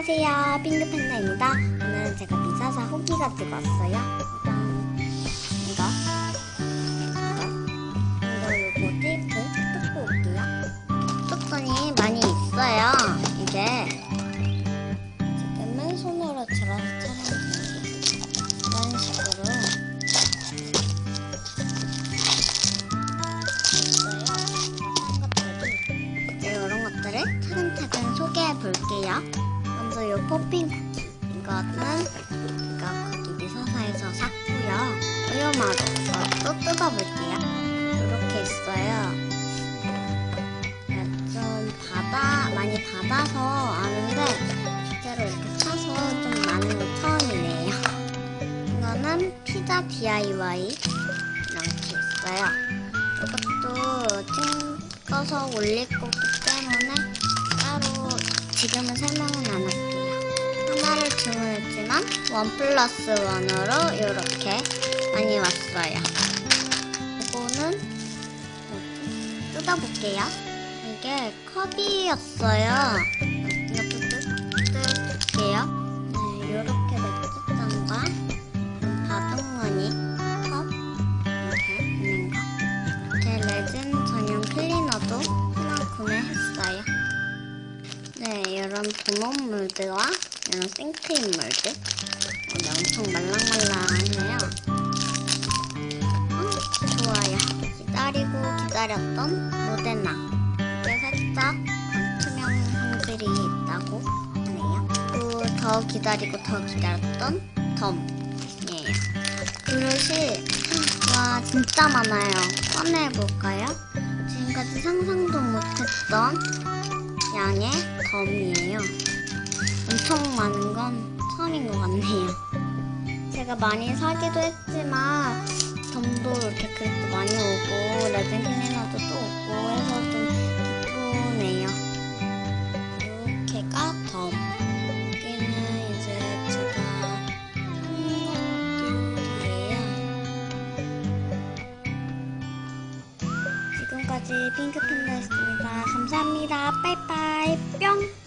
안녕하세요, 핑크팬다입니다. 오늘은 제가 미사사 후기 가지고 왔어요. 이거 요거 테이프 뜯고 올게요. 뜯었더니 많이 있어요. 이게 지금은 손으로 들어서 촬영해요. 이런 식으로 이런 것들을 차근차근 소개해 볼게요. 먼저 요 퍼핑 쿠키, 이거는 거기 미사사에서 샀고요. 우유마루 또 뜯어볼게요. 이렇게 있어요. 좀 많이 받아서 아는데 실제로 이렇게 사서 좀 많은 거 처음이네요. 이거는 피자 DIY 이렇게 있어요. 이것도 찍어서 올릴 거기 때문에 따로 지금은 설명은 안 할게요. 하나를 주문했지만 1+1으로 이렇게 많이 왔어요. 이거는 뜯어볼게요. 이게 컵이었어요. 이것도 뜯을게요. 네, 이렇게 맥주잔과 바둑무늬 컵 이렇게 있는 거. 이렇게 레진 전용 클리너도 하나 구매했어요. 네, 이런 도넛 몰드와 이런 생크림 몰드. 엄청 말랑말랑해요. 좋아요. 기다렸던 모데나. 이게 살짝 투명 형질이 있다고 하네요. 또 더 기다렸던 덤이에요. 그릇이 와 진짜 많아요. 꺼내볼까요? 지금까지 상상도 못했던 양의 덤이에요. 엄청 많은 건 처음인 것 같네요. 제가 많이 사기도 했지만 덤도 이렇게 그릇도 많이 오고 레진 클리너도 또 오고 해서 좀 기쁘네요. 이렇게가 덤. 여기는 이제 제가 산 것들이에요. 지금까지 핑크팬다였습니다. 감사합니다. 빠이빠이 뿅.